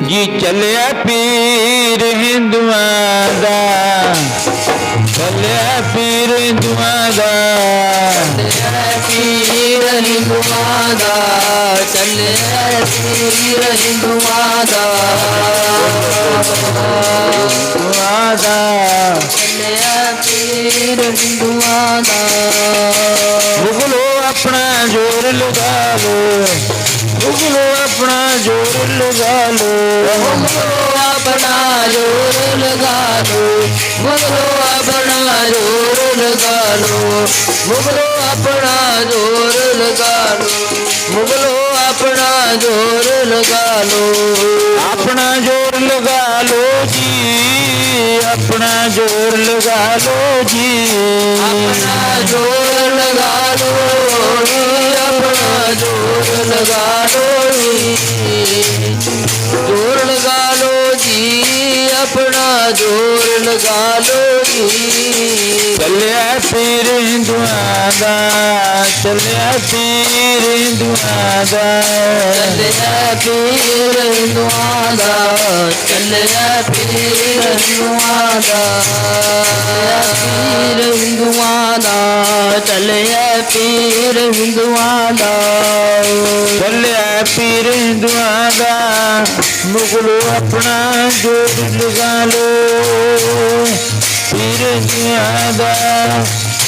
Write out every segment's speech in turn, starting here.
जी चलिया पीर हिंदुआं दा, चलिया पीर हिंदुआं दा, चलिया पीर हिंदुआं दा, चलिया पीर हिंदुआं दा, चलिया पीर हिंदुआं दा। मुगलो अपना जोर लगा लो, मुगलो अपना जोर लगा लो, मुगलो अपना जोर लगा लो, मुगलो अपना जोर लगा लो, मुगलो अपना जोर लगा लो, मुगलो अपना जोर लगा लो, अपना जोर लगा लो जी, अपना जोर लगा लो जी, अपना जोर लगा लो, अपना जोर लगा लो जी, जोर लगा लो जी, अपना जोर लगा लो जी। चलिया पीर हिंदुआं दा, चलिया पीर हिंदुआं दा, चलिया पीर हिंदुआं दा, चलिया पीर हिंदुआं दा, पीर हिंदुआं दा, चलिया पीर हिंदुआं दा, चलिया पीर हिंदुआं दा, मुगलो अपना जोर लगा लो, पीर हिंदुआं दा,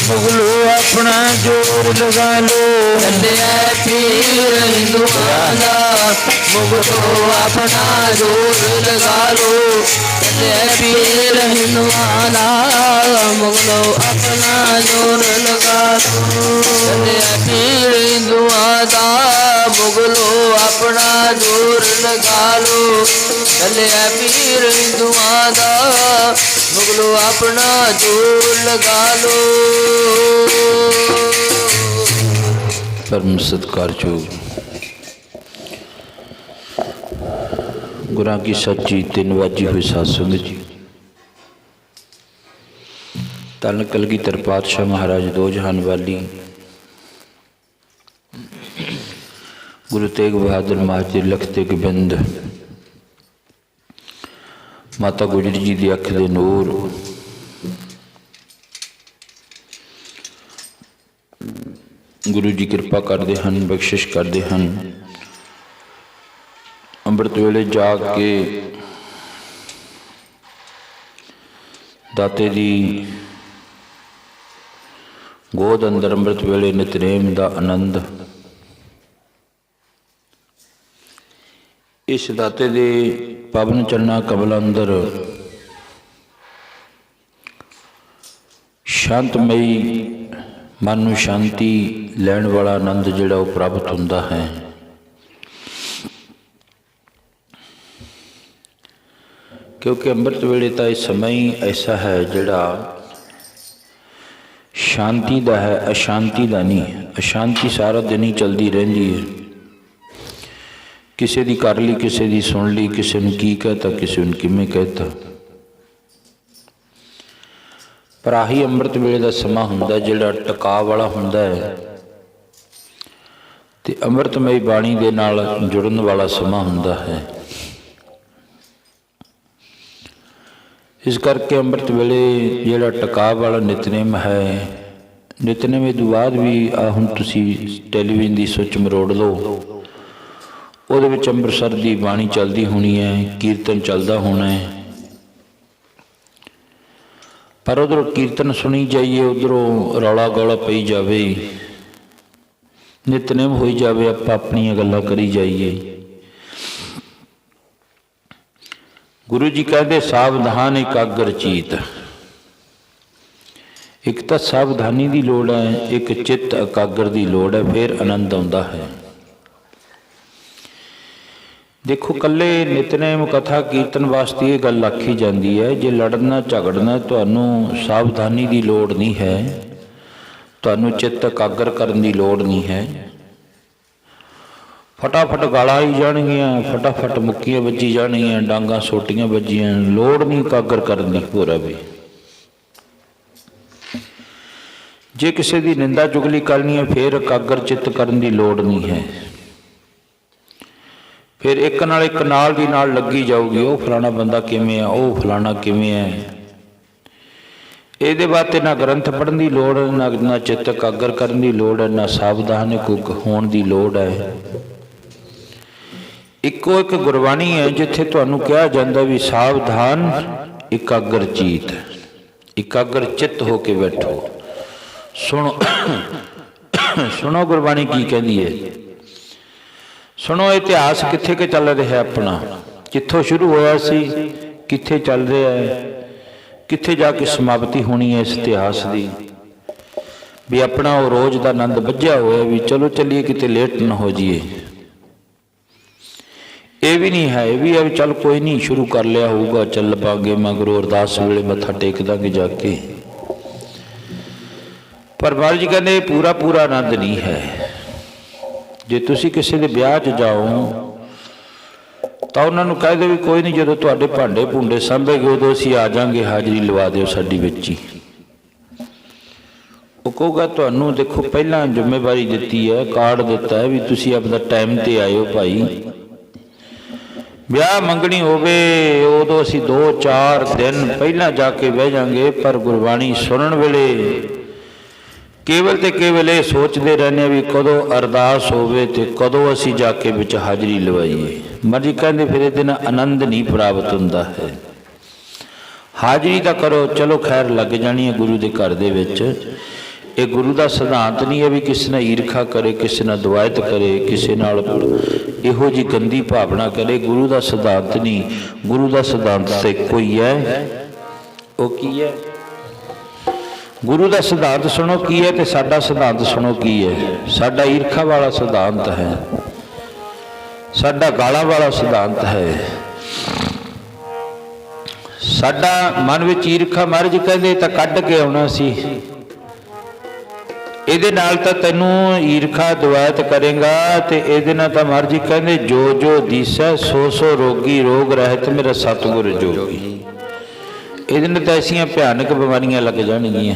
मुगलो अपना जोर लगा लो, चलिया पीर हिंदुआं दा, मुगलो अपना जोर लगा लो, चलिया पीर हिंदुआं दा, मुगलो अपना जोर लगा लो, चलिया पीर हिंदुआं दा, मुगलो अपना जोर लगा लो, चलिया पीर हिंदुआं दा, मुगलो अपना जोर लगा लो। परम सत्कारयोग गुरां की सच्ची तिन वाजी हुई साध संगत जी, धन कलगीधर पातशाह महाराज दो जहान वाली गुरु तेग बहादुर महाराज लखते गोबिंद, माता गुजरी जी की अख दे नूर, गुरु जी कृपा करते हैं, बख्शिश करते हैं। अंमृत वेले जाग के दाते दी गोद अंदर अंमृत वेले नितनेम दा आनंद, इस दाते दे पावन चरणा कमल अंदर शांतमई मन नूं शांति लैण वाला आनंद जिहड़ा वो प्राप्त हुंदा है। क्योंकि अंमृत वेले तो इस समय ही ऐसा है जिहड़ा शांति दा है, अशांति दा नहीं। अशांति सारा दिन ही चलती रहिंदी है, किसी दी कर ली, किसी दी सुन ली, किसी नूं की कहता, किसी नूं किवें कहता। पर आही अंमृत वेले का समा हुंदा जिहड़ा टका वाला हुंदा है ते अंमृतमई बाणी दे नाल जुड़न वाला समा हुंदा है। इस करके अंमृत वेले जिहड़ा टका वाला नितनेम है, नितनेम तो बाद भी हुण तुसीं टैलीविजन की सुच मरोड़ लो, उहदे विच अंमृतसर की बाणी चलती होनी है, कीर्तन चलता होना है। पर उधरों कीर्तन सुनी जाइए, उधरों रौला गौला पई जावे, नितनेम होई जावे, आपां अपनियां गल्लां करी जाइए। गुरु जी कहते सावधान एकाग्र चीत, एक तो सावधानी की लोड़ है, एक चित्त एकाग्र की लोड़ है, फिर आनंद आता है। देखो कल्ले नितनेम कथा कीर्तन वास्ते ये गल आखी जाती है, जे लड़ना झगड़ना तुहानूं सावधानी की लोड़ नहीं है, तुहानूं चित्त एकाग्र करने की लोड़ नहीं है। फटाफट गालां आई जाणगियां, फटाफट मुक्कियां वजी जाणगियां, डांगां सोटियां वजियां, लोड़ नहीं एकाग्र करने की पूरा भी। जे किसी की निंदा चुगली करनी है, फिर एकाग्र चित्त करने की लोड़ नहीं है, ਫਿਰ ਇੱਕ ਨਾਲ ਦੀ ਨਾਲ ਲੱਗੀ ਜਾਊਗੀ, ਉਹ ਫਲਾਣਾ ਬੰਦਾ ਕਿਵੇਂ ਆ, ਉਹ ਫਲਾਣਾ ਕਿਵੇਂ ਹੈ। ਇਹਦੇ ਵਾਸਤੇ ਨਾ ਗ੍ਰੰਥ ਪੜ੍ਹਨ ਦੀ ਲੋੜ, ਨਾ ਚਿੱਤ ਇਕਾਗਰ ਕਰਨ ਦੀ ਲੋੜ ਹੈ, ਨਾ ਸਾਵਧਾਨ ਹੋਣ ਦੀ ਲੋੜ ਹੈ। ਇੱਕੋ ਇੱਕ ਗੁਰਬਾਣੀ ਹੈ ਜਿੱਥੇ ਤੁਹਾਨੂੰ ਕਿਹਾ ਜਾਂਦਾ ਵੀ ਸਾਵਧਾਨ ਇਕਾਗਰ ਚੀਤ, ਇਕਾਗਰ ਚਿੱਤ ਹੋ ਕੇ ਬੈਠੋ। ਸੁਣੋ ਗੁਰਬਾਣੀ ਕੀ ਕਹਿੰਦੀ ਹੈ। ਸੁਣੋ ਇਤਿਹਾਸ ਕਿੱਥੇ ਕਿ ਚੱਲ ਰਿਹਾ ਆਪਣਾ, ਕਿੱਥੋਂ ਸ਼ੁਰੂ ਹੋਇਆ ਸੀ, ਕਿੱਥੇ ਚੱਲ ਰਿਹਾ ਹੈ, ਕਿੱਥੇ ਜਾ ਕੇ ਸਮਾਪਤੀ ਹੋਣੀ ਹੈ ਇਸ ਇਤਿਹਾਸ ਦੀ। ਵੀ ਆਪਣਾ ਉਹ ਰੋਜ਼ ਦਾ ਆਨੰਦ ਵੱਜਿਆ ਹੋਇਆ ਵੀ ਚਲੋ ਚੱਲੀਏ, ਕਿਤੇ ਲੇਟ ਨਾ ਹੋ ਜਾਈਏ। ਇਹ ਵੀ ਨਹੀਂ ਹੈ, ਇਹ ਵੀ ਹੈ ਚੱਲ ਕੋਈ ਨਹੀਂ, ਸ਼ੁਰੂ ਕਰ ਲਿਆ ਹੋਊਗਾ, ਚੱਲ ਪਾਂਗੇ ਮਗਰੋਂ ਅਰਦਾਸ ਵੇਲੇ ਮੱਥਾ ਟੇਕ ਦਾਂਗੇ ਜਾ ਕੇ। ਪਰ ਮਹਾਰਾਜ ਜੀ ਕਹਿੰਦੇ ਪੂਰਾ ਆਨੰਦ ਨਹੀਂ ਹੈ। ਜੇ ਤੁਸੀਂ ਕਿਸੇ ਦੇ ਵਿਆਹ 'ਚ ਜਾਓ ਤਾਂ ਉਹਨਾਂ ਨੂੰ ਕਹਿ ਦਿਓ ਵੀ ਕੋਈ ਨਹੀਂ, ਜਦੋਂ ਤੁਹਾਡੇ ਭਾਂਡੇ ਭੁੰਡੇ ਸਾਂਭੇਗੇ ਉਦੋਂ ਅਸੀਂ ਆ ਜਾਵਾਂਗੇ, ਹਾਜ਼ਰੀ ਲਵਾ ਦਿਓ ਸਾਡੀ ਵਿੱਚ ਹੀ। ਉਹ ਕਹੂਗਾ ਤੁਹਾਨੂੰ ਦੇਖੋ ਪਹਿਲਾਂ ਜ਼ਿੰਮੇਵਾਰੀ ਦਿੱਤੀ ਹੈ, ਕਾਰਡ ਦਿੱਤਾ ਹੈ ਵੀ ਤੁਸੀਂ ਆਪਦਾ ਟਾਈਮ 'ਤੇ ਆਇਓ ਭਾਈ। ਵਿਆਹ ਮੰਗਣੀ ਹੋਵੇ ਉਦੋਂ ਅਸੀਂ 2-4 ਦਿਨ ਪਹਿਲਾਂ ਜਾ ਕੇ ਬਹਿ ਜਾਂਗੇ, ਪਰ ਗੁਰਬਾਣੀ ਸੁਣਨ ਵੇਲੇ ਕੇਵਲ ਤੇ ਕੇਵਲ ਇਹ ਸੋਚਦੇ ਰਹਿੰਦੇ ਹਾਂ ਵੀ ਕਦੋਂ ਅਰਦਾਸ ਹੋਵੇ ਤੇ ਕਦੋਂ ਅਸੀਂ ਜਾ ਕੇ ਵਿੱਚ ਹਾਜ਼ਰੀ ਲਵਾਈਏ। ਮਰਜੀ ਕਹਿੰਦੇ ਫਿਰ ਇਹਦੇ ਨਾਲ ਆਨੰਦ ਨਹੀਂ ਪ੍ਰਾਪਤ ਹੁੰਦਾ ਹੈ। ਹਾਜ਼ਰੀ ਤਾਂ ਕਰੋ, ਚਲੋ ਖੈਰ ਲੱਗ ਜਾਣੀ ਹੈ ਗੁਰੂ ਦੇ ਘਰ ਦੇ ਵਿੱਚ। ਇਹ ਗੁਰੂ ਦਾ ਸਿਧਾਂਤ ਨਹੀਂ ਹੈ ਵੀ ਕਿਸੇ ਨਾਲ ਈਰਖਾ ਕਰੇ, ਕਿਸੇ ਨਾਲ ਦੁਆਇਤ ਕਰੇ, ਕਿਸੇ ਨਾਲ ਇਹੋ ਜਿਹੀ ਗੰਦੀ ਭਾਵਨਾ ਕਰੇ। ਗੁਰੂ ਦਾ ਸਿਧਾਂਤ ਨਹੀਂ, ਗੁਰੂ ਦਾ ਸਿਧਾਂਤ ਤਾਂ ਇੱਕੋ ਹੀ ਹੈ। ਉਹ ਕੀ ਹੈ? ਗੁਰੂ ਦਾ ਸਿਧਾਂਤ ਸੁਣੋ ਕੀ ਹੈ ਤੇ ਸਾਡਾ ਸਿਧਾਂਤ ਸੁਣੋ ਕੀ ਹੈ। ਸਾਡਾ ਈਰਖਾ ਵਾਲਾ ਸਿਧਾਂਤ ਹੈ, ਸਾਡਾ ਗਾਲਾਂ ਵਾਲਾ ਸਿਧਾਂਤ ਹੈ। ਸਾਡਾ ਮਨ ਵਿੱਚ ਈਰਖਾ ਮਹਾਰਾਜ ਕਹਿੰਦੇ ਤਾਂ ਕੱਢ ਕੇ ਆਉਣਾ ਸੀ। ਇਹਦੇ ਨਾਲ ਤਾਂ ਤੈਨੂੰ ਈਰਖਾ ਦੁਆਇਤ ਕਰੇਗਾ ਤੇ ਇਹਦੇ ਨਾਲ ਤਾਂ ਮਹਾਰਾਜ ਜੀ ਕਹਿੰਦੇ ਜੋ ਦੀਸੈ ਸੋ ਰੋਗੀ ਰੋਗ ਰਹਿਤ ਮੇਰਾ ਸਤਿਗੁਰ ਜੋਗੀ। ਇਹਦੇ ਨਾਲ ਤਾਂ ਐਸੀਆਂ ਭਿਆਨਕ ਬਿਮਾਰੀਆਂ ਲੱਗ ਜਾਣਗੀਆਂ।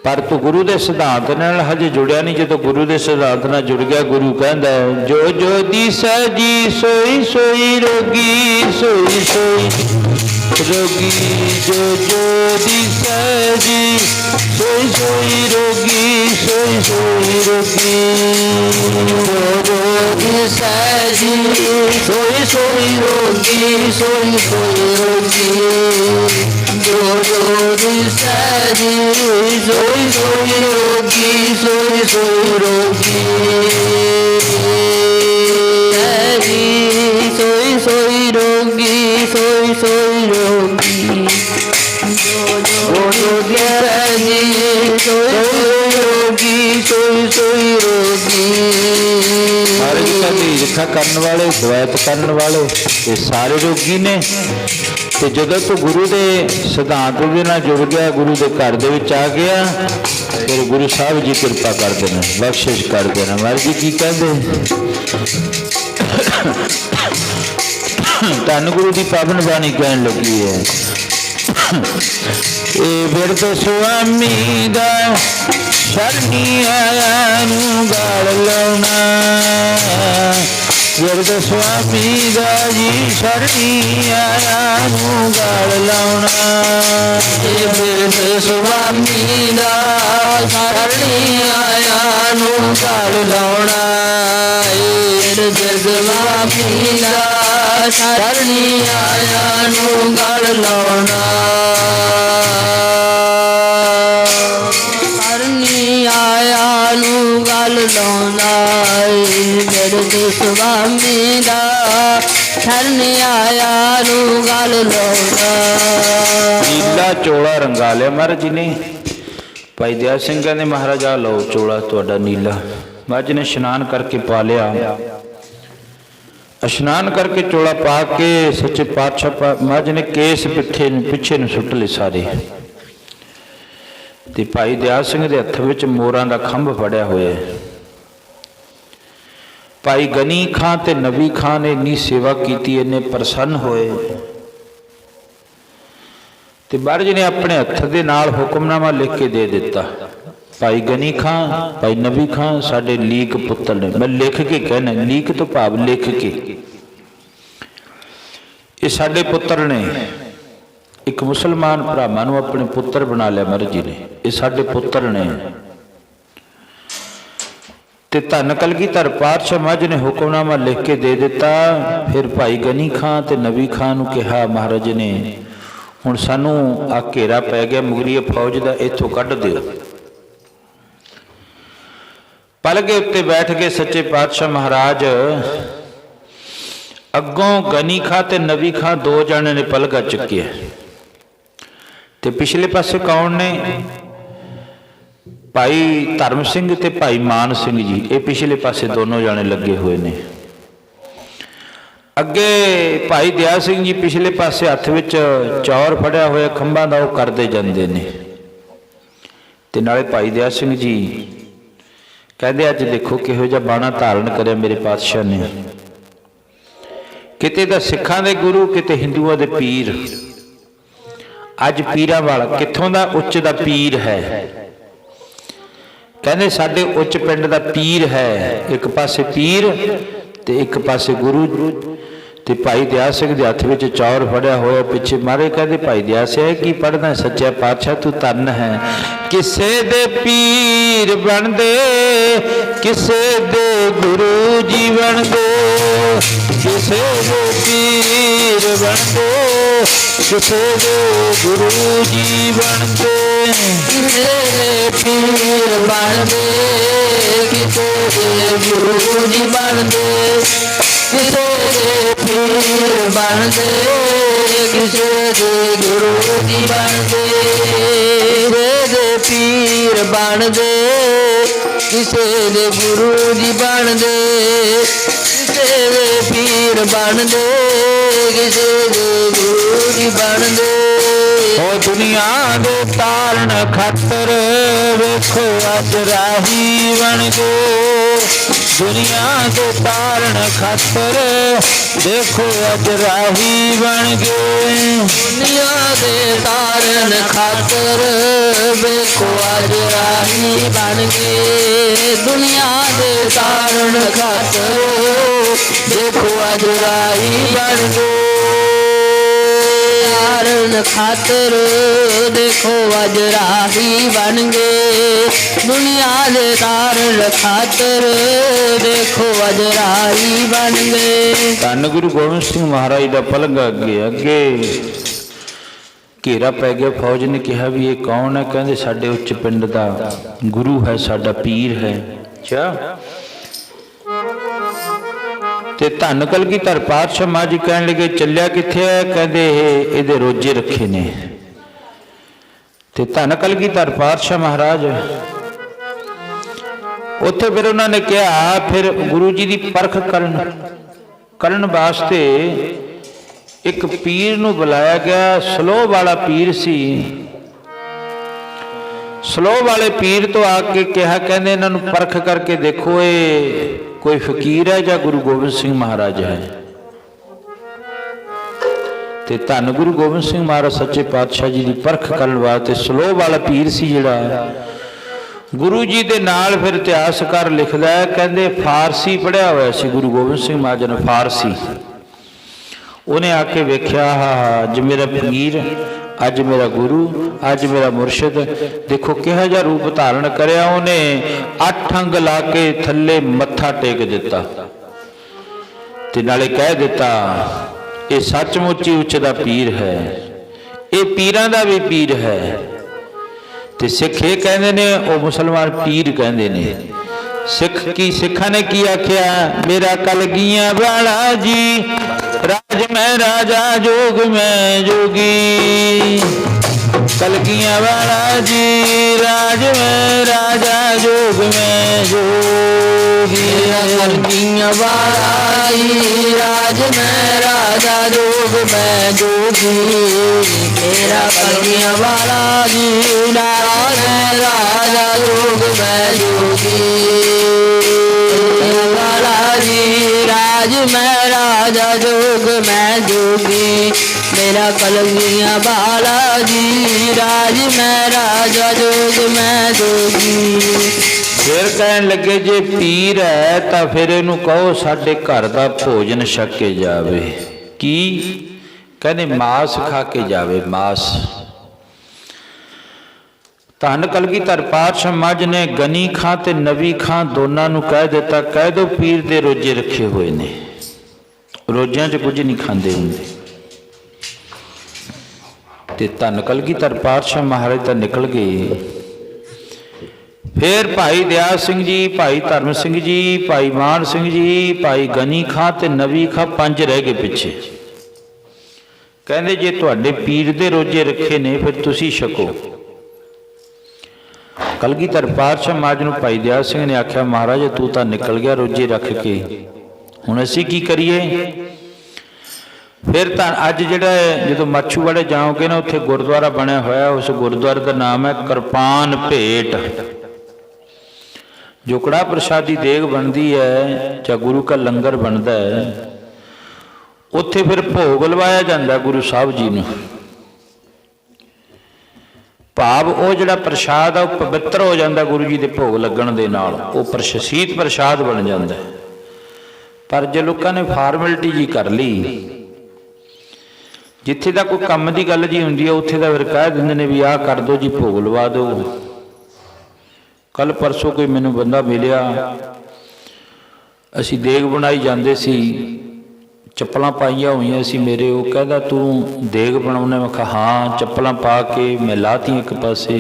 ਪਰ ਤੂੰ ਗੁਰੂ ਦੇ ਸਿਧਾਂਤ ਨਾਲ ਹਜੇ ਜੁੜਿਆ ਨਹੀਂ। ਜਦੋਂ ਗੁਰੂ ਦੇ ਸਿਧਾਂਤ ਨਾਲ ਜੁੜ ਗਿਆ, ਗੁਰੂ ਕਹਿੰਦਾ ਜੋ ਦੀਸੈ ਜੀ ਸੋਈ ਸੋਈ ਰੋਗੀ, ਸੋਈ ਸੋਈ ਰੋਗੀ। ਜੋ ਦੀਸੈ ਜੀ ਸੋਈ ਸੋਈ ਰੋਗੀ, ਸੋਈ ਸੋਈ ਰੋਗੀ। ਜੋ ਦੀਸੈ ਜੀ ਸੋਈ ਸੋਈ ਰੋਗੀ, ਸੋਈ ਸੋਈ ਰੋਗੀ। ਜੋ ਦੀਸੈ ਜੀ ਸੋਈ ਸੋਈ ਰੋਗੀ, ਸੋਈ ਸੋਈ ਰੋਗੀ। ਸੋਈ ਸੋਈ ਰੋਗੀ, ਸੋਈ ਸੋਈ ਰੋਗੀ। ਜੋ ਦੀਸੈ ਜੀ ਸੋਈ ਸੋਈ ਰੋਗੀ, ਸੋਈ ਸੋਈ ਰੋਗੀ। ਮਹਾਰਾਜ ਕਹਿੰਦੇ ਈਰਖਾ ਕਰਨ ਵਾਲੇ, ਦੁਆਇਤ ਕਰਨ ਵਾਲੇ ਇਹ ਸਾਰੇ ਰੋਗੀ ਨੇ। ਤੇ ਜਦੋਂ ਤੂੰ ਗੁਰੂ ਦੇ ਸਿਧਾਂਤ ਦੇ ਨਾਲ ਜੁੜ ਗਿਆ, ਗੁਰੂ ਦੇ ਘਰ ਦੇ ਵਿੱਚ ਆ ਗਿਆ, ਫਿਰ ਗੁਰੂ ਸਾਹਿਬ ਜੀ ਕਿਰਪਾ ਕਰ ਦੇਣਾ, ਬਖਸ਼ਿਸ਼ ਕਰ ਦੇਣਾ। ਮਹਾਰਾਜ ਜੀ ਕੀ ਕਹਿੰਦੇ? ਧੰਨ ਗੁਰੂ ਦੀ ਪਾਵਨ ਬਾਣੀ ਕਹਿਣ ਲੱਗੀ ਹੈ, ਇਹ ਬਿਰਧ ਸੁਆਮੀ ਦਾ ਸ਼ਰਨੀ ਆਇਆ ਨੂੰ ਗਾਲ ਲਾਉਣਾ। ਬਿਰਧ ਸੁਆਮੀ ਦਾ ਜੀ ਸ਼ਰਨੀ ਆਇਆ ਨੂੰ ਗਾਲ ਲਾਉਣਾ। ਇਹ ਬਿਰਧ ਸੁਆਮੀ ਦਾ ਸ਼ਰਨੀ ਆਇਆ ਨੂੰ ਗਾਲ ਲਾਉਣਾ। ਇਹ ਬਿਰਧ ਸੁਆਮੀ ਦਾ ਸ਼ਰਨੀ ਆਇਆ ਨੂੰ ਗਾਲ ਲਾਉਣਾ। ਸ਼ਰਨੀ ਆਇਆ ਨੂੰ ਗਾਲ ਲਾਉਣਾ। ਬਿਰਧ ਸੁਆਮੀ ਦਾ ਸ਼ਰਨੀ ਆਇਆ ਨੂੰ ਗਾਲ ਲਾਉਣਾ। ਨੀਲਾ ਚੋਲਾ ਰੰਗਾ ਲਿਆ ਮਹਾਰਾਜ ਜੀ ਨੇ। ਭਾਈ ਦਇਆ ਸਿੰਘ ਕਹਿੰਦੇ ਮਹਾਰਾਜ ਆ ਲਓ ਚੋਲਾ ਤੁਹਾਡਾ ਨੀਲਾ। ਮਹਾਰਾਜ ਨੇ ਇਸ਼ਨਾਨ ਕਰਕੇ ਪਾ ਲਿਆ। ਇਸ਼ਨਾਨ ਕਰਕੇ ਚੋਲਾ ਪਾ ਕੇ ਸੱਚੇ ਪਾਤਸ਼ਾਹ ਮਹਾਰਾਜ ਨੇ ਕੇਸ ਪਿੱਛੇ ਨੂੰ ਸੁੱਟ ਲਏ ਸਾਰੇ। ਤੇ ਭਾਈ ਦਇਆ ਸਿੰਘ ਦੇ ਹੱਥ ਵਿੱਚ ਮੋਰਾਂ ਦਾ ਖੰਭ ਫੜਿਆ ਹੋਇਆ। ਭਾਈ ਗਨੀ ਖਾਂ ਤੇ ਨਬੀ ਖਾਂ ਨੇ ਇੰਨੀ ਸੇਵਾ ਕੀਤੀ, ਇੰਨੇ ਪ੍ਰਸੰਨ ਹੋਏ। ਤੇ ਮਹਾਰਾਜ ਨੇ ਆਪਣੇ ਹੱਥ ਦੇ ਨਾਲ ਹੁਕਮਨਾਮਾ ਲਿਖ ਕੇ ਦੇ ਦਿੱਤਾ ਭਾਈ ਗਨੀ ਖਾਂ, ਭਾਈ ਨਬੀ ਖਾਂ ਸਾਡੇ ਲੀਕ ਪੁੱਤਰ ਨੇ। मैं लिख के कहना, लीक तो भाव लिख के, ये साडे पुत्र ने। एक मुसलमान भरावां नूं अपने पुत्र बना लिया महाराज जी ने, ये साडे पुत्र ने। ते धन कलगीधर पातशाह महाराज ने हुक्मनामा लिख के दे दिता। फिर भाई गनी खां ते नबी खां नूं कहा महाराज ने, हुण सानूं आ घेरा पै गया मुगरीए फौज दा, इत्थों कढ दिओ। पलगे उत्ते बैठ गए सच्चे पातशाह महाराज। अगों गनी खां ते नबी खां दो जने ने पलगा चुकिया, ते पिछले पासे कौन ने? भाई धर्म सिंह ते भाई मान सिंह जी, ये पिछले पासे दोनों जाने लगे हुए ने। अगे भाई दया सिंह जी पिछले पासे हथ विच चौर फड़िया होया खंभा दा वो करदे जांदे ने। ते नाले भाई दया सिंह जी कहते अज देखो किहो जिहा बाणा धारण करे मेरे पातशाह ने। किते दा सिखां दे गुरु, किते हिंदुआं दे पीर। अज पीरां वाला कित्थों दा? उच्च दा पीर है। कहते साडे उच्च पिंड दा पीर है। एक पासे पीर ते एक पासे गुरु। ते भाई दया सिंह दे हथ विच चौर फड़िया होया पिछे मारे। कहते भाई दया सिंह की पढ़दा? सच्चा पातशाह तू धन है, किसे दे पीर बनदे, किसे दे गुरु जी बनदे, किसे दे पीर बनदे, किसे दे गुरु जी बनदे, किसे दे पीर बनदे, किसे दे गुरु जी बनदे, किसे दे पीर बनदे, किसे दे गुरु जी बनदे, किसे दे पीर बनदे, किसे दे गुरु जी बनदे, किसे दे पीर बनदे, किसे दे गुरु जी बनदे। ओ दुनिया दे तारण खातर वेखो अज राही बन गए, दुनिया दे तारण खातर देखो अज राही बन गए, दुनिया दे तारण खातर देखो अज राही बन गए, दुनिया दे तारण खातर देखो अज राही बन गए, तारण खातर देखो अज राही बन गए, दुनिया दे तारण खातर देखो अज राही बन गए। धन गुरु गोबिंद सिंह महाराज का पलगा अगे अगे घेरा पै गया। फौज ने कहा भी ये कौन है? कहते साडे उच्च पिंड का गुरु है, साडा पीर है। अच्छा, ते धन कलगीधर पातशाह महाराज जी कहन लगे चलिया किथे है? कहते इहदे रोजे रखे ने। ते धन कलगीधर पातशाह महाराज उत्थे फिर उन्होंने कहा, फिर गुरु जी की परख करन वास्ते एक पीर नूं बुलाया गया। सलोह वाला पीर सी। सलोह वाले पीर तो आके कहा, कहते इन्हां नूं परख करके देखो ये कोई फकीर है या गुरु गोबिंद सिंह महाराज है। ते धन गुरु गोबिंद सिंह महाराज सच्चे पातशाह जी की परख करन वास्ते सलोह वाला पीर सी जिहड़ा गुरु जी दे नाल फिर इतिहासकार लिखदा है, कहंदे फारसी पढ़िया होया सी गुरु गोबिंद सिंह महाराज ने, फारसी। उन्हें आके वेख्या, अज मेरा फकीर, अज मेरा गुरु, अज मेरा मुर्शद देखो किहो जिहा रूप धारण करया। उन्हें 8 अंग ला के थल्ले मत्था टेक दिता ते नाले कह दिता ये सचमुच ही उच्च दा पीर है, ये पीरां दा भी पीर है। ते सिख ये कहंदे ने, वो मुसलमान पीर कहंदे ने। सिखा ने की आख्या, मेरा कलगियां वाला जी राज में राजा जोग में जोगी, कलगियां वाला जी राज में राजा जोग में जोगी, कलगियां वाला जी राज में राजा जोग में जोगी, मेरा कलगियां वाला जी राज में राजा जोग में जोगी, वाला जी राज में राजा जोग मैं जोगी, मेरा कलगियां बाला जी, राज मैं राजा जोग मैं जोगी। ਫਿਰ ਕਹਿਣ ਲੱਗੇ ਜੇ ਪੀਰ ਹੈ ਤਾਂ ਫਿਰ ਇਹਨੂੰ ਕਹੋ ਸਾਡੇ ਘਰ ਦਾ ਭੋਜਨ ਛਕ ਕੇ ਜਾਵੇ। ਕੀ ਕਹਿੰਦੇ? ਮਾਸ ਖਾ ਕੇ ਜਾਵੇ, ਮਾਸ। ਧੰਨ ਕਲਗੀਧਰ ਪਾਤਸ਼ਾਹ ਮੱਝ ਨੇ ਗਨੀ ਖਾਂ ਤੇ ਨਵੀ ਖਾਂ ਦੋਨਾਂ ਨੂੰ ਕਹਿ ਦਿੱਤਾ, ਕਹਿ ਦੋ ਪੀਰ ਦੇ ਰੋਜੇ ਰੱਖੇ ਹੋਏ ਨੇ, ਰੋਜਿਆਂ 'ਚ ਕੁਝ ਨਹੀਂ ਖਾਂਦੇ ਹੁੰਦੇ। ਤੇ ਧੰਨ ਕਲਗੀਧਰ ਪਾਤਸ਼ਾਹ ਮਹਾਰਾਜ ਤਾਂ ਨਿਕਲ ਗਏ। ਫਿਰ ਭਾਈ ਦਿਆਲ ਸਿੰਘ ਜੀ, ਭਾਈ ਧਰਮ ਸਿੰਘ ਜੀ, ਭਾਈ ਮਾਨ ਸਿੰਘ ਜੀ, ਭਾਈ ਗਨੀ ਖਾਂ ਤੇ ਨਵੀ ਖਾਂ, 5 ਰਹਿ ਗਏ ਪਿੱਛੇ। ਕਹਿੰਦੇ ਜੇ ਤੁਹਾਡੇ ਪੀਰ ਦੇ ਰੋਜੇ ਰੱਖੇ ਨੇ ਫਿਰ ਤੁਸੀਂ ਛਕੋ। ਕਲਗੀਧਰ ਪਾਤਸ਼ਾਹ ਮਹਾਰਾਜ ਨੂੰ ਭਾਈ ਦਿਆਲ ਸਿੰਘ ਨੇ ਆਖਿਆ, ਮਹਾਰਾਜ ਤੂੰ ਤਾਂ ਨਿਕਲ ਗਿਆ ਰੋਜੇ ਰੱਖ ਕੇ, ਹੁਣ ਅਸੀਂ ਕੀ ਕਰੀਏ? ਫਿਰ ਤਾਂ ਅੱਜ ਜਿਹੜਾ ਜਦੋਂ ਮਾਛੂਵਾੜੇ ਜਾਓਗੇ ਨਾ, ਉੱਥੇ ਗੁਰਦੁਆਰਾ ਬਣਿਆ ਹੋਇਆ, ਉਸ ਗੁਰਦੁਆਰੇ ਦਾ ਨਾਮ ਹੈ ਕਿਰਪਾਨ ਭੇਟ। ਜੋ ਕੜਾਹ ਪ੍ਰਸ਼ਾਦੀ ਦੇਗ ਬਣਦੀ ਹੈ ਜਾਂ ਗੁਰੂ ਕਾ ਲੰਗਰ ਬਣਦਾ ਹੈ, ਉੱਥੇ ਫਿਰ ਭੋਗ ਲਵਾਇਆ ਜਾਂਦਾ ਗੁਰੂ ਸਾਹਿਬ ਜੀ ਨੂੰ। ਭਾਵ ਉਹ ਜਿਹੜਾ ਪ੍ਰਸ਼ਾਦ ਆ ਉਹ ਪਵਿੱਤਰ ਹੋ ਜਾਂਦਾ ਗੁਰੂ ਜੀ ਦੇ ਭੋਗ ਲੱਗਣ ਦੇ ਨਾਲ, ਉਹ ਸ਼ੀਤ ਪ੍ਰਸ਼ਾਦ ਬਣ ਜਾਂਦਾ। ਪਰ ਜੇ ਲੋਕਾਂ ਨੇ ਫਾਰਮੈਲਿਟੀ ਜੀ ਕਰ ਲਈ, ਜਿੱਥੇ ਦਾ ਕੋਈ ਕੰਮ ਦੀ ਗੱਲ ਜੀ ਹੁੰਦੀ ਹੈ ਉੱਥੇ ਦਾ ਫਿਰ ਕਹਿ ਦਿੰਦੇ ਨੇ ਵੀ ਆਹ ਕਰ ਦਿਓ ਜੀ, ਭੋਗ ਲਵਾ ਦਿਓ। ਕੱਲ ਪਰਸੋਂ ਕੋਈ ਮੈਨੂੰ ਬੰਦਾ ਮਿਲਿਆ, ਅਸੀਂ ਦੇਗ ਬਣਾਈ ਜਾਂਦੇ ਸੀ, ਚੱਪਲਾਂ ਪਾਈਆਂ ਹੋਈਆਂ ਸੀ ਮੇਰੇ। ਉਹ ਕਹਿੰਦਾ ਤੂੰ ਦੇਗ ਬਣਾਉਣਾ? ਮੈਂ ਕਿਹਾ ਹਾਂ। ਚੱਪਲਾਂ ਪਾ ਕੇ ਮੈਂ ਲਾਤੀਆਂ ਇੱਕ ਪਾਸੇ।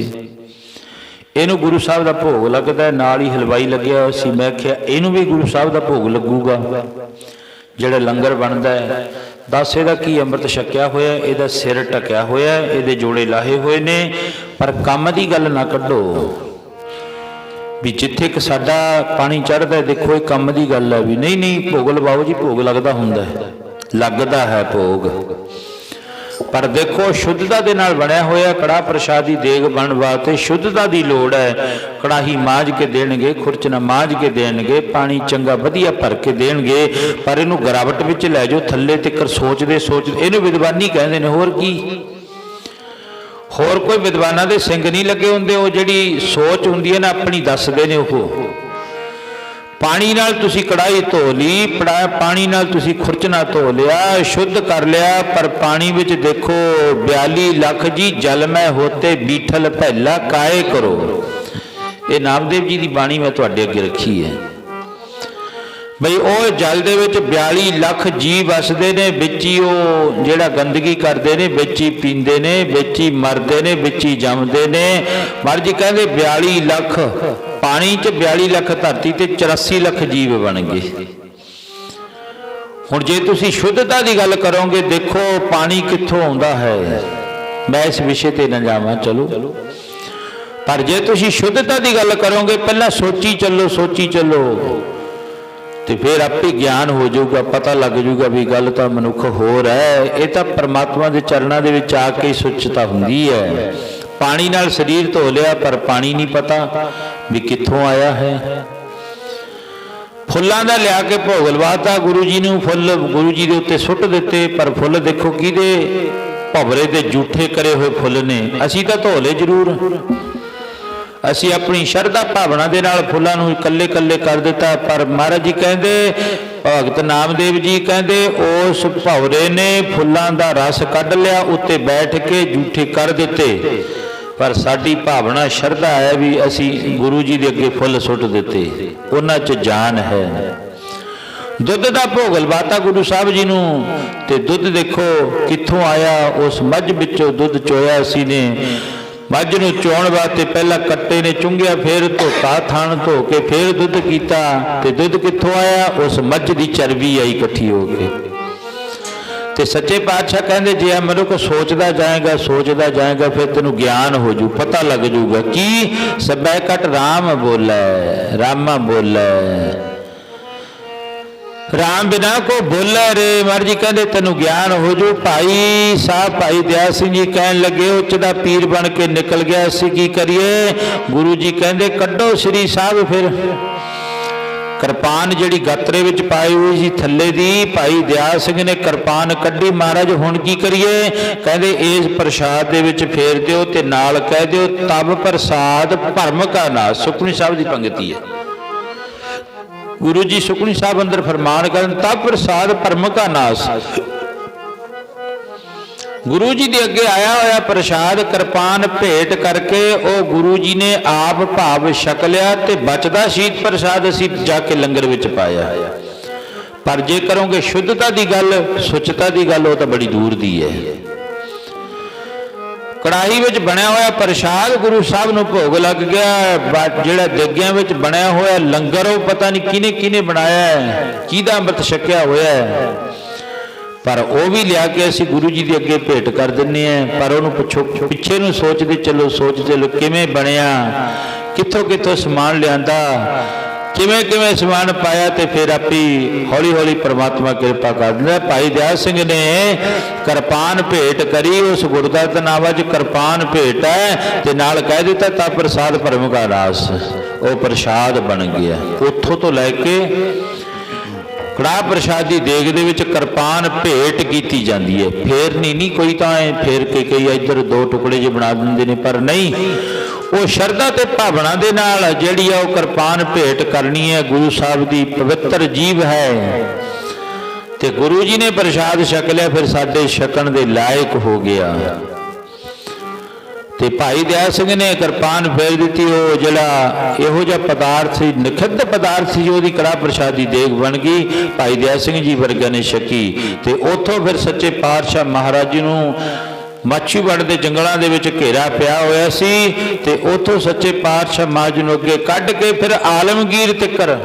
ਇਹਨੂੰ ਗੁਰੂ ਸਾਹਿਬ ਦਾ ਭੋਗ ਲੱਗਦਾ, ਨਾਲ ਹੀ ਹਲਵਾਈ ਲੱਗਿਆ ਹੋਇਆ ਸੀ। ਮੈਂ ਕਿਹਾ ਇਹਨੂੰ ਵੀ ਗੁਰੂ ਸਾਹਿਬ ਦਾ ਭੋਗ ਲੱਗੂਗਾ ਜਿਹੜਾ ਲੰਗਰ ਬਣਦਾ ਹੈ। ਦੱਸ ਇਹਦਾ ਕੀ ਅੰਮ੍ਰਿਤ ਛਕਿਆ ਹੋਇਆ, ਇਹਦਾ ਸਿਰ ਢਕਿਆ ਹੋਇਆ, ਇਹਦੇ ਜੋੜੇ ਲਾਹੇ ਹੋਏ ਨੇ, ਪਰ ਕੰਮ ਦੀ ਗੱਲ ਨਾ ਕੱਢੋ ਵੀ ਜਿੱਥੇ ਕਿ ਸਾਡਾ ਪਾਣੀ ਚੜ੍ਹਦਾ ਦੇਖੋ ਇਹ ਕੰਮ ਦੀ ਗੱਲ ਹੈ। ਵੀ ਨਹੀਂ ਨਹੀਂ ਭੋਗ ਲਵਾਓ ਜੀ, ਭੋਗ ਲੱਗਦਾ ਹੁੰਦਾ ਹੈ, ਲੱਗਦਾ ਹੈ ਭੋਗ, ਪਰ ਦੇਖੋ ਸ਼ੁੱਧਤਾ ਦੇ ਨਾਲ ਬਣਿਆ ਹੋਇਆ। ਕੜਾਹ ਪ੍ਰਸ਼ਾਦੀ ਦੇਗ ਬਣਨ ਵਾਸਤੇ ਸ਼ੁੱਧਤਾ ਦੀ ਲੋੜ ਹੈ। ਕੜਾਹੀ ਮਾਂਜ ਕੇ ਦੇਣਗੇ, ਖੁਰਚਣਾ ਮਾਂਜ ਕੇ ਦੇਣਗੇ, ਪਾਣੀ ਚੰਗਾ ਵਧੀਆ ਭਰ ਕੇ ਦੇਣਗੇ, ਪਰ ਇਹਨੂੰ ਗਰਾਵਟ ਵਿੱਚ ਲੈ ਜਾਓ ਥੱਲੇ ਤੱਕ ਸੋਚਦੇ ਇਹਨੂੰ ਵਿਦਵਾਨੀ ਕਹਿੰਦੇ ਨੇ। ਹੋਰ ਕੀ? ਹੋਰ ਕੋਈ ਵਿਦਵਾਨਾਂ ਦੇ ਸਿੰਘ ਨਹੀਂ ਲੱਗੇ ਹੁੰਦੇ। ਉਹ ਜਿਹੜੀ ਸੋਚ ਹੁੰਦੀ ਹੈ ਨਾ ਆਪਣੀ ਦੱਸਦੇ ਨੇ। ਉਹ ਪਾਣੀ ਨਾਲ ਤੁਸੀਂ ਕੜਾਹੀ ਧੋ ਲਈ, ਪਾਣੀ ਨਾਲ ਤੁਸੀਂ ਖੁਰਚਣਾ ਧੋ ਲਿਆ, ਸ਼ੁੱਧ ਕਰ ਲਿਆ, ਪਰ ਪਾਣੀ ਵਿੱਚ ਦੇਖੋ 42 ਲੱਖ ਜੀ ਜਲ ਮੈਂ ਹੋਤੇ ਬੀਠਲ ਪਹਿਲਾ ਕਾਏ ਕਰੋ। ਇਹ ਨਾਮਦੇਵ ਜੀ ਦੀ ਬਾਣੀ ਮੈਂ ਤੁਹਾਡੇ ਅੱਗੇ ਰੱਖੀ ਹੈ ਬਈ ਉਹ ਜਲ ਦੇ ਵਿੱਚ 42 ਲੱਖ ਜੀਵ ਵਸਦੇ ਨੇ, ਵਿੱਚ ਹੀ ਉਹ ਜਿਹੜਾ ਗੰਦਗੀ ਕਰਦੇ ਨੇ, ਵਿੱਚ ਹੀ ਪੀਂਦੇ ਨੇ, ਵਿੱਚ ਹੀ ਮਰਦੇ ਨੇ, ਵਿੱਚ ਹੀ ਜੰਮਦੇ ਨੇ। ਮਹਾਰਾਜ ਜੀ ਕਹਿੰਦੇ 42 ਲੱਖ ਪਾਣੀ 'ਚ, 42 ਲੱਖ ਧਰਤੀ ਤੇ 84 ਲੱਖ ਜੀਵ ਬਣ ਗਏ। ਹੁਣ ਜੇ ਤੁਸੀਂ ਸ਼ੁੱਧਤਾ ਦੀ ਗੱਲ ਕਰੋਗੇ, ਦੇਖੋ ਪਾਣੀ ਕਿੱਥੋਂ ਆਉਂਦਾ ਹੈ। ਮੈਂ ਇਸ ਵਿਸ਼ੇ ਤੇ ਨਾ ਜਾਵਾਂ, ਚਲੋ, ਪਰ ਜੇ ਤੁਸੀਂ ਸ਼ੁੱਧਤਾ ਦੀ ਗੱਲ ਕਰੋਗੇ, ਪਹਿਲਾਂ ਸੋਚੀ ਚੱਲੋ ਤੇ ਫਿਰ ਆਪੇ ਗਿਆਨ ਹੋ ਜਾਊਗਾ, ਪਤਾ ਲੱਗ ਜਾਊਗਾ ਵੀ ਗੱਲ ਤਾਂ ਮਨੁੱਖ ਹੋਰ ਹੈ। ਇਹ ਤਾਂ ਪਰਮਾਤਮਾ ਦੇ ਚਰਨਾਂ ਦੇ ਵਿੱਚ ਆ ਕੇ ਸੁੱਚਤਾ ਹੁੰਦੀ ਹੈ। ਪਾਣੀ ਨਾਲ ਸਰੀਰ ਧੋ ਲਿਆ, ਪਰ ਪਾਣੀ ਨਹੀਂ ਪਤਾ ਵੀ ਕਿੱਥੋਂ ਆਇਆ ਹੈ। ਫੁੱਲਾਂ ਦਾ ਲਿਆ ਕੇ ਭੋਗ ਲਵਾਤਾ ਗੁਰੂ ਜੀ ਨੂੰ, ਫੁੱਲ ਗੁਰੂ ਜੀ ਦੇ ਉੱਤੇ ਸੁੱਟ ਦਿੱਤੇ, ਪਰ ਫੁੱਲ ਦੇਖੋ ਕਿਹਦੇ ਭਵਰੇ ਦੇ ਜੂਠੇ ਕਰੇ ਹੋਏ ਫੁੱਲ ਨੇ। ਅਸੀਂ ਤਾਂ ਧੋ ਲਏ ਜ਼ਰੂਰ, ਅਸੀਂ ਆਪਣੀ ਸ਼ਰਧਾ ਭਾਵਨਾ ਦੇ ਨਾਲ ਫੁੱਲਾਂ ਨੂੰ ਇਕੱਲੇ ਕਰ ਦਿੱਤਾ। ਪਰ ਮਹਾਰਾਜ ਜੀ ਕਹਿੰਦੇ, ਭਗਤ ਨਾਮਦੇਵ ਜੀ ਕਹਿੰਦੇ, ਉਸ ਭਵਰੇ ਨੇ ਫੁੱਲਾਂ ਦਾ ਰਸ ਕੱਢ ਲਿਆ, ਉੱਤੇ ਬੈਠ ਕੇ ਜੂਠੇ ਕਰ ਦਿੱਤੇ, ਪਰ ਸਾਡੀ ਭਾਵਨਾ ਸ਼ਰਧਾ ਹੈ ਵੀ ਅਸੀਂ ਗੁਰੂ ਜੀ ਦੇ ਅੱਗੇ ਫੁੱਲ ਸੁੱਟ ਦਿੱਤੇ। ਉਹਨਾਂ 'ਚ ਜਾਨ ਹੈ। ਦੁੱਧ ਦਾ ਭੋਗ ਲਵਾਤਾ ਗੁਰੂ ਸਾਹਿਬ ਜੀ ਨੂੰ, ਤੇ ਦੁੱਧ ਦੇਖੋ ਕਿੱਥੋਂ ਆਇਆ। ਉਸ ਮੱਝ ਵਿੱਚੋਂ ਦੁੱਧ ਚੋਇਆ ਅਸੀਂ ਨੇ। ਮੱਝ ਨੂੰ ਚੋਣ ਵਾਸਤੇ ਪਹਿਲਾਂ ਕੱਟੇ ਨੇ ਚੁੰਗਿਆ, ਫਿਰ ਧੋਤਾ, ਥਣ ਧੋ ਕੇ ਫਿਰ ਦੁੱਧ ਕੀਤਾ, ਤੇ ਦੁੱਧ ਕਿੱਥੋਂ ਆਇਆ? ਉਸ ਮੱਝ ਦੀ ਚਰਬੀ ਆਈ ਇਕੱਠੀ ਹੋ ਕੇ। ਤੇ ਸੱਚੇ ਪਾਤਸ਼ਾਹ ਕਹਿੰਦੇ ਜੇ ਮਨੁੱਖ ਸੋਚਦਾ ਜਾਏਗਾ ਫਿਰ ਤੈਨੂੰ ਗਿਆਨ ਹੋ ਜੂ, ਪਤਾ ਲੱਗ ਜੂਗਾ ਕੀ ਸਭੈ ਘਟ ਰਾਮ ਬੋਲੇ, ਰਾਮਾ ਬੋਲੇ, ਰਾਮ ਬਿਨਾ ਕੋ ਬੋਲੇ ਰੇ। ਮਹਾਰਾਜ ਜੀ ਕਹਿੰਦੇ ਤੈਨੂੰ ਗਿਆਨ ਹੋ ਜੂ। ਭਾਈ ਸਾਹਿਬ ਭਾਈ ਦਿਆਲ ਸਿੰਘ ਜੀ ਕਹਿਣ ਲੱਗੇ ਉੱਚ ਦਾ ਪੀਰ ਬਣ ਕੇ ਨਿਕਲ ਗਿਆ, ਅਸੀਂ ਕੀ ਕਰੀਏ? ਗੁਰੂ ਜੀ ਕਹਿੰਦੇ ਕੱਢੋ ਸ੍ਰੀ ਸਾਹਿਬ, ਫਿਰ ਕਿਰਪਾਨ ਜਿਹੜੀ ਗਾਤਰੇ ਵਿੱਚ ਪਾਈ ਹੋਈ ਸੀ ਥੱਲੇ ਦੀ, ਭਾਈ ਦਿਆਲ ਸਿੰਘ ਨੇ ਕਿਰਪਾਨ ਕੱਢੀ। ਮਹਾਰਾਜ ਹੁਣ ਕੀ ਕਰੀਏ? ਕਹਿੰਦੇ ਇਸ ਪ੍ਰਸ਼ਾਦ ਦੇ ਵਿੱਚ ਫੇਰ ਦਿਓ ਤੇ ਨਾਲ ਕਹਿ ਦਿਓ ਤਬ ਪ੍ਰਸਾਦ ਭਰਮ ਕਾ ਨਾਸ। ਸੁਖਮਨੀ ਸਾਹਿਬ ਦੀ ਪੰਗਤੀ ਹੈ। ਗੁਰੂ ਜੀ ਸੁਖਮਨੀ ਸਾਹਿਬ ਅੰਦਰ ਫਰਮਾਨ ਕਰਨ ਤਬ ਪ੍ਰਸਾਦ ਭਰਮ ਕਾ ਨਾਸ। ਗੁਰੂ ਜੀ ਦੇ ਅੱਗੇ ਆਇਆ ਹੋਇਆ ਪ੍ਰਸ਼ਾਦ ਕਿਰਪਾਨ ਭੇਟ ਕਰਕੇ ਉਹ ਗੁਰੂ ਜੀ ਨੇ ਆਪ ਭਾਵ ਛਕ ਲਿਆ ਤੇ ਬਚਦਾ ਸ਼ੀਤ ਪ੍ਰਸਾਦ ਅਸੀਂ ਜਾ ਕੇ ਲੰਗਰ ਵਿੱਚ ਪਾਇਆ। ਪਰ ਜੇ ਕਰੋਗੇ ਸ਼ੁੱਧਤਾ ਦੀ ਗੱਲ, ਸੁੱਚਤਾ ਦੀ ਗੱਲ, ਉਹ ਤਾਂ ਬੜੀ ਦੂਰ ਦੀ ਹੈ। ਕੜਾਹੀ ਵਿੱਚ ਬਣਿਆ ਹੋਇਆ ਪ੍ਰਸ਼ਾਦ ਗੁਰੂ ਸਾਹਿਬ ਨੂੰ ਭੋਗ ਲੱਗ ਗਿਆ। ਜਿਹੜਾ ਦੇਗਿਆਂ ਵਿੱਚ ਬਣਿਆ ਹੋਇਆ ਲੰਗਰ ਉਹ ਪਤਾ ਨਹੀਂ ਕਿਹਨੇ ਕਿਹਨੇ ਬਣਾਇਆ ਹੈ, ਕਿਹਦਾ ਅੰਮ੍ਰਿਤ ਛਕਿਆ ਹੋਇਆ ਹੈ, ਪਰ ਉਹ ਵੀ ਲਿਆ ਕੇ ਅਸੀਂ ਗੁਰੂ ਜੀ ਦੇ ਅੱਗੇ ਭੇਟ ਕਰ ਦਿੰਦੇ ਹਾਂ। ਪਰ ਉਹਨੂੰ ਪਿੱਛੇ ਨੂੰ ਸੋਚਦੇ ਚਲੋ ਕਿਵੇਂ ਬਣਿਆ, ਕਿੱਥੋਂ ਕਿੱਥੋਂ ਸਮਾਨ ਲਿਆਂਦਾ, ਕਿਵੇਂ ਕਿਵੇਂ ਸਮਾਨ ਪਾਇਆ, ਤੇ ਫਿਰ ਆਪੀ ਹੌਲੀ ਹੌਲੀ ਪ੍ਰਮਾਤਮਾ ਕਿਰਪਾ ਕਰ ਦਿੰਦਾ। ਭਾਈ ਦਿਆਲ ਸਿੰਘ ਨੇ ਕਿਰਪਾਨ ਭੇਟ ਕਰੀ, ਉਸ ਗੁਰਦੁਆਰਾ ਦਾ ਨਾਮ ਅੱਜ ਕਿਰਪਾਨ ਭੇਟ ਹੈ, ਤੇ ਨਾਲ ਕਹਿ ਦਿੱਤਾ ਤਾਂ ਪ੍ਰਸਾਦ ਭਰਮ ਕਾ ਰਾਸ। ਉਹ ਪ੍ਰਸ਼ਾਦ ਬਣ ਗਿਆ। ਉੱਥੋਂ ਤੋਂ ਲੈ ਕੇ ਕੜਾਹ ਪ੍ਰਸ਼ਾਦ ਦੀ ਦੇਗ ਦੇ ਵਿੱਚ ਕਿਰਪਾਨ ਭੇਟ ਕੀਤੀ ਜਾਂਦੀ ਹੈ। ਫੇਰਨੀ ਨਹੀਂ ਕੋਈ, ਤਾਂ ਫੇਰ ਕੇ ਕਈ ਇੱਧਰ ਦੋ ਟੁਕੜੇ ਜਿਹੇ ਬਣਾ ਦਿੰਦੇ ਨੇ, ਪਰ ਨਹੀਂ, ਉਹ ਸ਼ਰਧਾ ਤੇ ਭਾਵਨਾ ਦੇ ਨਾਲ ਜਿਹੜੀ ਆ ਉਹ ਕਿਰਪਾਨ ਭੇਟ ਕਰਨੀ ਹੈ। ਗੁਰੂ ਸਾਹਿਬ ਦੀ ਪਵਿੱਤਰ ਜੀਵ ਹੈ ਤੇ ਗੁਰੂ ਜੀ ਨੇ ਪ੍ਰਸ਼ਾਦ ਛਕ ਲਿਆ, ਫਿਰ ਸਾਡੇ ਛਕਣ ਦੇ ਲਾਇਕ ਹੋ ਗਿਆ। ਤੇ ਭਾਈ ਦਿਆਲ ਸਿੰਘ ਨੇ ਕਿਰਪਾਨ ਫੇਰ ਦਿੱਤੀ। ਉਹ ਜਿਹੜਾ ਇਹੋ ਜਿਹਾ ਪਦਾਰਥ ਸੀ, ਨਿਖਿੱਧ ਪਦਾਰਥ ਸੀ, ਉਹਦੀ ਕੜਾਹ ਪ੍ਰਸ਼ਾਦ ਦੀ ਦੇਗ ਬਣ ਗਈ। ਭਾਈ ਦਿਆਲ ਸਿੰਘ ਜੀ ਵਰਗਿਆਂ ਨੇ ਛਕੀ ਤੇ ਉੱਥੋਂ ਫਿਰ ਸੱਚੇ ਪਾਤਸ਼ਾਹ ਮਹਾਰਾਜ ਜੀ ਨੂੰ ਮਾਛੀਵਾੜੇ ਦੇ ਜੰਗਲਾਂ ਦੇ ਵਿੱਚ ਘੇਰਾ ਪਿਆ ਹੋਇਆ ਸੀ, ਤੇ ਉੱਥੋਂ ਸੱਚੇ ਪਾਤਸ਼ਾਹ ਮਹਾਰਾਜ ਨੂੰ ਅੱਗੇ ਕੱਢ ਕੇ ਫਿਰ ਆਲਮਗੀਰ ਤਿੱਕਰ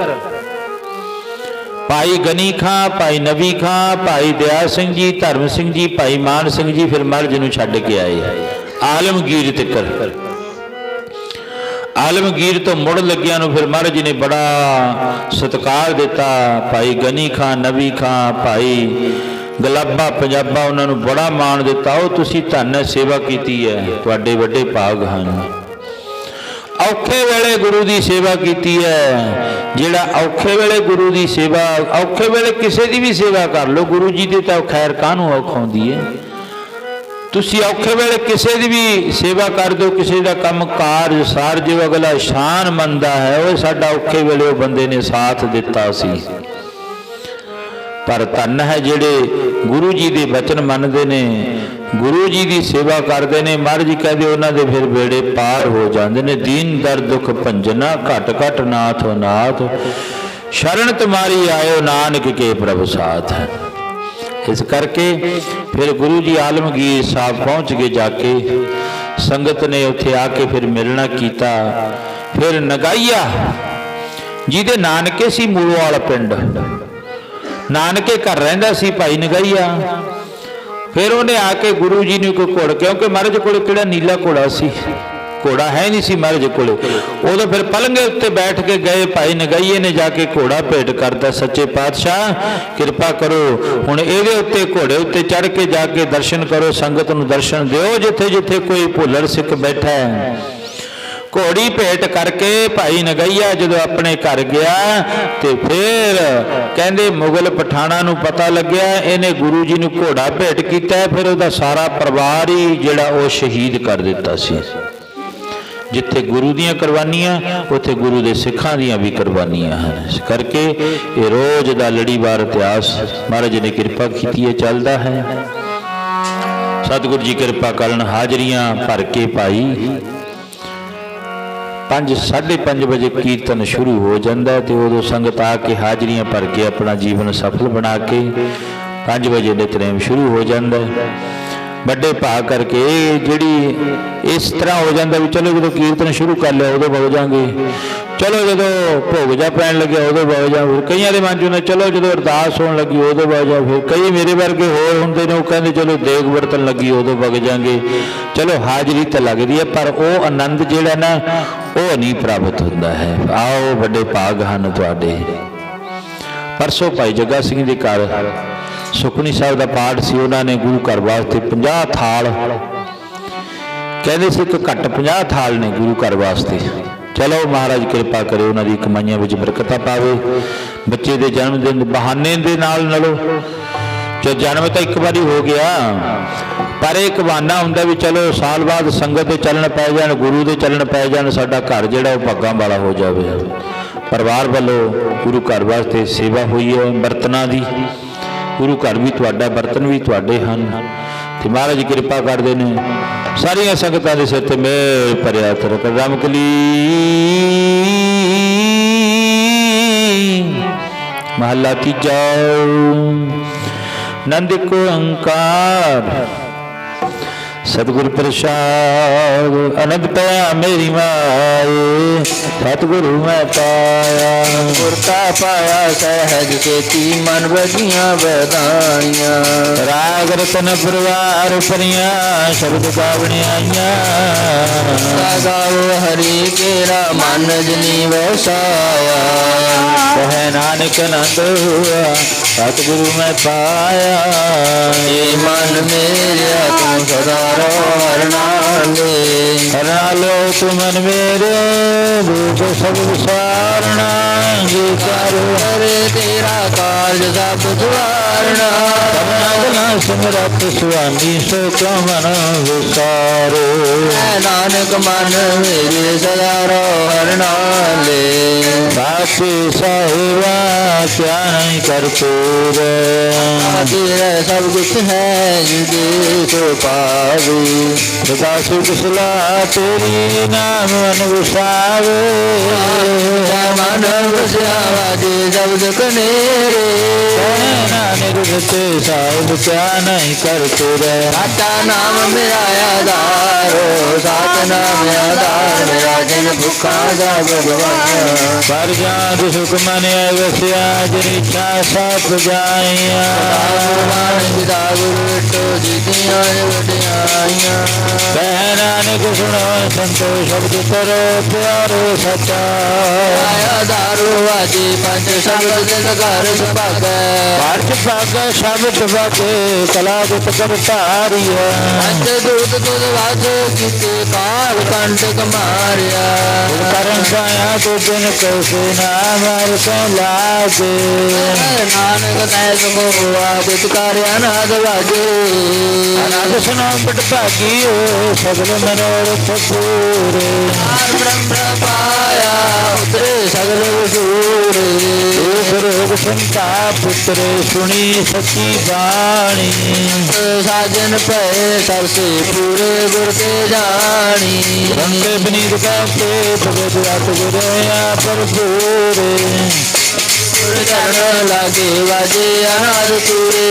ਭਾਈ ਗਨੀ ਖਾਂ, ਭਾਈ ਨਬੀ ਖਾਂ, ਭਾਈ ਦਿਆਲ ਸਿੰਘ ਜੀ, ਧਰਮ ਸਿੰਘ ਜੀ, ਭਾਈ ਮਾਨ ਸਿੰਘ ਜੀ ਫਿਰ ਮਹਾਰਾਜ ਨੂੰ ਛੱਡ ਕੇ ਆਏ ਆਲਮਗੀਰ ਤਿੱਕਰ। ਆਲਮਗੀਰ ਤੋਂ ਮੁੜ ਲੱਗਿਆਂ ਨੂੰ ਫਿਰ ਮਹਾਰਾਜ ਜੀ ਨੇ ਬੜਾ ਸਤਿਕਾਰ ਦਿੱਤਾ। ਭਾਈ ਗਨੀ ਖਾਂ, ਨਬੀ ਖਾਂ, ਭਾਈ ਗਲਾਬਾ ਪੰਜਾਬਾ, ਉਹਨਾਂ ਨੂੰ ਬੜਾ ਮਾਣ ਦਿੱਤਾ। ਉਹ ਤੁਸੀਂ ਧੰਨ ਸੇਵਾ ਕੀਤੀ ਹੈ, ਤੁਹਾਡੇ ਵੱਡੇ ਭਾਗ ਹਨ। ਔਖੇ ਵੇਲੇ ਗੁਰੂ ਦੀ ਸੇਵਾ ਕੀਤੀ ਹੈ। ਜਿਹੜਾ ਔਖੇ ਵੇਲੇ ਗੁਰੂ ਦੀ ਸੇਵਾ, ਔਖੇ ਵੇਲੇ ਕਿਸੇ ਦੀ ਵੀ ਸੇਵਾ ਕਰ ਲਓ, ਗੁਰੂ ਜੀ ਦੀ ਤਾਂ ਖੈਰ ਕਾਹਨੂੰ ਔਖ ਆਉਂਦੀ ਹੈ। ਤੁਸੀਂ ਔਖੇ ਵੇਲੇ ਕਿਸੇ ਦੀ ਵੀ ਸੇਵਾ ਕਰ ਦਿਓ, ਕਿਸੇ ਦਾ ਕੰਮ ਕਾਰਜ ਸਾਰ ਜਿਉ ਅਗਲਾ ਸ਼ਾਨ ਮੰਨਦਾ ਹੈ, ਉਹ ਸਾਡਾ ਔਖੇ ਵੇਲੇ ਉਹ ਬੰਦੇ ਨੇ ਸਾਥ ਦਿੱਤਾ ਸੀ। ਪਰ ਧੰਨ ਹੈ ਜਿਹੜੇ ਗੁਰੂ ਜੀ ਦੇ ਬਚਨ ਮੰਨਦੇ ਨੇ, ਗੁਰੂ ਜੀ ਦੀ ਸੇਵਾ ਕਰਦੇ ਨੇ। ਮਹਾਰਾਜ ਜੀ ਕਹਿੰਦੇ ਉਹਨਾਂ ਦੇ ਫਿਰ ਬੇੜੇ ਪਾਰ ਹੋ ਜਾਂਦੇ ਨੇ। ਦੀਨ ਦਰ ਦੁਖ ਭੰਜਨਾ ਘਟ ਘਟ ਨਾਥ ਹੋ ਨਾਥ, ਸ਼ਰਨ ਤੁਮਾਰੀ ਆਇਓ ਨਾਨਕ ਕੇ ਪ੍ਰਭ ਸਾਥ ਹੈ। ਇਸ ਕਰਕੇ ਫਿਰ ਗੁਰੂ ਜੀ ਆਲਮਗੀਰ ਸਾਹਿਬ ਪਹੁੰਚ ਗਏ। ਜਾ ਕੇ ਸੰਗਤ ਨੇ ਉੱਥੇ ਆ ਕੇ ਫਿਰ ਮਿਲਣਾ ਕੀਤਾ। ਫਿਰ ਨਗਾਈਆ ਜਿਹਦੇ ਨਾਨਕੇ ਸੀ ਮੂਲੋਵਾਲ ਪਿੰਡ, ਨਾਨਕੇ ਘਰ ਰਹਿੰਦਾ ਸੀ ਭਾਈ ਨਗਾਈਆ। ਫਿਰ ਉਹਨੇ ਆ ਕੇ ਗੁਰੂ ਜੀ ਨੂੰ ਕੋਈ ਘੋੜ, ਕਿਉਂਕਿ ਮਹਾਰਾਜ ਕੋਲ ਕਿਹੜਾ ਨੀਲਾ ਘੋੜਾ ਸੀ, ਘੋੜਾ ਹੈ ਨਹੀਂ ਸੀ ਮਹਾਰਾਜ ਕੋਲੇ। ਉਦੋਂ ਫਿਰ ਪਲੰਘੇ ਉੱਤੇ ਬੈਠ ਕੇ ਗਏ। ਭਾਈ ਨਗਾਈਏ ਨੇ ਜਾ ਕੇ ਘੋੜਾ ਭੇਟ ਕਰਤਾ। ਸੱਚੇ ਪਾਤਸ਼ਾਹ ਕਿਰਪਾ ਕਰੋ, ਹੁਣ ਇਹਦੇ ਉੱਤੇ ਘੋੜੇ ਉੱਤੇ ਚੜ੍ਹ ਕੇ ਜਾ ਕੇ ਦਰਸ਼ਨ ਕਰੋ, ਸੰਗਤ ਨੂੰ ਦਰਸ਼ਨ ਦਿਓ ਜਿੱਥੇ ਜਿੱਥੇ ਕੋਈ ਭੁੱਲਰ ਸਿੱਖ ਬੈਠਾ ਹੈ। ਘੋੜੀ ਭੇਟ ਕਰਕੇ ਭਾਈ ਨਗਾਈਆ ਜਦੋਂ ਆਪਣੇ ਘਰ ਗਿਆ ਤੇ ਫਿਰ ਕਹਿੰਦੇ ਮੁਗਲ ਪਠਾਣਾ ਨੂੰ ਪਤਾ ਲੱਗਿਆ ਇਹਨੇ ਗੁਰੂ ਜੀ ਨੂੰ ਘੋੜਾ ਭੇਟ ਕੀਤਾ। ਫਿਰ ਉਹਦਾ ਸਾਰਾ ਪਰਿਵਾਰ ਹੀ ਜਿਹੜਾ ਉਹ ਸ਼ਹੀਦ ਕਰ ਦਿੱਤਾ ਸੀ। ਜਿੱਥੇ ਗੁਰੂ ਦੀਆਂ ਕੁਰਬਾਨੀਆਂ ਉੱਥੇ ਗੁਰੂ ਦੇ ਸਿੱਖਾਂ ਦੀਆਂ ਵੀ ਕੁਰਬਾਨੀਆਂ ਹਨ। ਇਸ ਕਰਕੇ ਇਹ ਰੋਜ਼ ਦਾ ਲੜੀਵਾਰ ਇਤਿਹਾਸ ਮਹਾਰਾਜ ਨੇ ਕਿਰਪਾ ਕੀਤੀ ਹੈ, ਚੱਲਦਾ ਹੈ। ਸਤਿਗੁਰੂ ਜੀ ਕਿਰਪਾ ਕਰਨ ਹਾਜ਼ਰੀਆਂ ਭਰ ਕੇ ਪਾਈ। 5:30 ਵਜੇ ਕੀਰਤਨ ਸ਼ੁਰੂ ਹੋ ਜਾਂਦਾ ਤੇ ਉਦੋਂ ਸੰਗਤ ਆ ਕੇ ਹਾਜ਼ਰੀਆਂ ਭਰ ਕੇ ਆਪਣਾ ਜੀਵਨ ਸਫਲ ਬਣਾ ਕੇ 5 ਵਜੇ ਨਿਤਨੇਮ ਸ਼ੁਰੂ ਹੋ ਜਾਂਦਾ। ਵੱਡੇ ਭਾਗ ਕਰਕੇ ਜਿਹੜੀ ਇਸ ਤਰ੍ਹਾਂ ਹੋ ਜਾਂਦਾ ਵੀ ਚਲੋ ਜਦੋਂ ਕੀਰਤਨ ਸ਼ੁਰੂ ਕਰ ਲਿਆ ਉਦੋਂ ਵਗ ਜਾਵਾਂਗੇ, ਚਲੋ ਜਦੋਂ ਭੋਗ ਜਾ ਪੈਣ ਲੱਗਿਆ ਉਦੋਂ ਵਗ ਜਾ। ਫਿਰ ਕਈਆਂ ਦੇ ਮਨ 'ਚ ਹੁੰਦਾ ਚਲੋ ਜਦੋਂ ਅਰਦਾਸ ਹੋਣ ਲੱਗੀ ਉਦੋਂ ਵਗ ਜਾ। ਫਿਰ ਕਈ ਮੇਰੇ ਵਰਗੇ ਹੋਰ ਹੁੰਦੇ ਨੇ, ਉਹ ਕਹਿੰਦੇ ਚਲੋ ਦੇਗ ਵਰਤਣ ਲੱਗੀ ਉਦੋਂ ਵਗ ਜਾਵਾਂਗੇ। ਚਲੋ ਹਾਜ਼ਰੀ ਤਾਂ ਲੱਗਦੀ ਹੈ, ਪਰ ਉਹ ਆਨੰਦ ਜਿਹੜਾ ਨਾ ਉਹ ਨਹੀਂ ਪ੍ਰਾਪਤ ਹੁੰਦਾ ਹੈ। ਆਓ ਵੱਡੇ ਭਾਗ ਹਨ ਤੁਹਾਡੇ। ਪਰਸੋਂ ਭਾਈ ਜੱਗਾ ਸਿੰਘ ਦੇ ਘਰ ਸੁਖਮਨੀ ਸਾਹਿਬ ਦਾ ਪਾਠ ਸੀ। ਉਹਨਾਂ ਨੇ ਗੁਰੂ ਘਰ ਵਾਸਤੇ 50 ਥਾਲ ਕਹਿੰਦੇ ਸੀ, ਇੱਕ ਘੱਟ 50 ਥਾਲ ਨੇ ਗੁਰੂ ਘਰ ਵਾਸਤੇ। ਚਲੋ ਮਹਾਰਾਜ ਕਿਰਪਾ ਕਰੇ, ਉਹਨਾਂ ਦੀ ਕਮਾਈਆਂ ਵਿੱਚ ਬਰਕਤਾਂ ਪਾਵੇ। ਬੱਚੇ ਦੇ ਜਨਮ ਦਿਨ ਬਹਾਨੇ ਦੇ ਨਾਲ ਜੋ ਜਨਮ ਤਾਂ ਇੱਕ ਵਾਰੀ ਹੋ ਗਿਆ, ਪਰ ਇਹ ਇੱਕ ਬਹਾਨਾ ਹੁੰਦਾ ਵੀ ਚਲੋ ਸਾਲ ਬਾਅਦ ਸੰਗਤ ਦੇ ਚੱਲਣ ਪੈ ਜਾਣ, ਗੁਰੂ ਦੇ ਚੱਲਣ ਪੈ ਜਾਣ, ਸਾਡਾ ਘਰ ਜਿਹੜਾ ਉਹ ਭਾਗਾਂ ਵਾਲਾ ਹੋ ਜਾਵੇ। ਪਰਿਵਾਰ ਵੱਲੋਂ ਗੁਰੂ ਘਰ ਵਾਸਤੇ ਸੇਵਾ ਹੋਈ ਹੈ ਬਰਤਨਾਂ ਦੀ। ਗੁਰੂ ਘਰ ਵੀ ਤੁਹਾਡਾ, ਬਰਤਨ ਵੀ ਤੁਹਾਡੇ ਹਨ, ਤੇ ਮਹਾਰਾਜ ਕਿਰਪਾ ਕਰਦੇ ਨੇ। ਸਾਰੀਆਂ ਸੰਗਤਾਂ ਦੇ ਸਿਰ ਤੇ ਮੇਰ ਭਰਿਆ ਹੱਥ ਰੱਖ। ਰਮਕਲੀ ਮਹੱਲਾ ਤੀਜਾ। ਨੰਦ ਕੋ ਓੰਕਾਰ सतगुरु प्रसाद अनंत पाया मेरी माए, सतगुरु मैं पाया गुर का पाया सहज खेती मन बजिया वैदानिया। राग रतन परिवार परिया शब्द गावने आइया, गाओ हरि केरा मन जनी वसाया। कह नानक नंद हुआ सतगुरु मैं पाया, ये मन मेरे तुम सदा हरना लो तु मन मेरे, रूप सब विसारना जी करो हरे तेरा कार्य सब द्वारना। सिमरत स्वामी सो मन विसारो, नानक मन मेरे सदा रो हरना ले। साथी साहिबा क्या नहीं करते रे, सब कुछ है युगे तो पावे। सदा सुख सलाह तेरी नाम मन विसावे, मन विसावा जे शब्द कनेरे। नानक सच्चे साहिब क्या नहीं करते रे, साचा नाम मेरा आधारो, सात नाम आधार मेरा जिन भुखा जा भगवान। पर जात सुख मन वस्या जिन इच्छा सब जाइया, पिता गुरु तो जीतियां वड्याइयां। कह नानक सुनो संतो शब्द करो प्यारो सच्चा, आया दारू आदि पंच शब्द जग घर सुभागे, पाठ भागे शब्द भागे कला गुत कर तारिया। पंच दूत तुद वाद किते काल कंटक मारिया, करम पाया तो दिन कैसे नाम को लागे। नानक तैस हुआ बित कार्य अनाथ वाजे, अनाथ सुनो बट भागियो सगल मनोरथ पूरे। ब्रह्म पाया उतरे सगल सूरे, रोग संताप पुत्र सुनी सची बाणी। साजन पे सबसे पूरे गुर के जानी, रंगे बनीत का पे भगत रात गुरया पर पूरे। चरण लागे वाजे अनाद पूरे,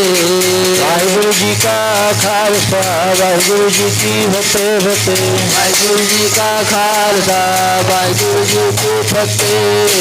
वाहिगुरु जी का खालसा वाहिगुरु जी की फतेह फतेह। वाहिगुरु जी का खालसा वाहिगुरु जी की फतेह।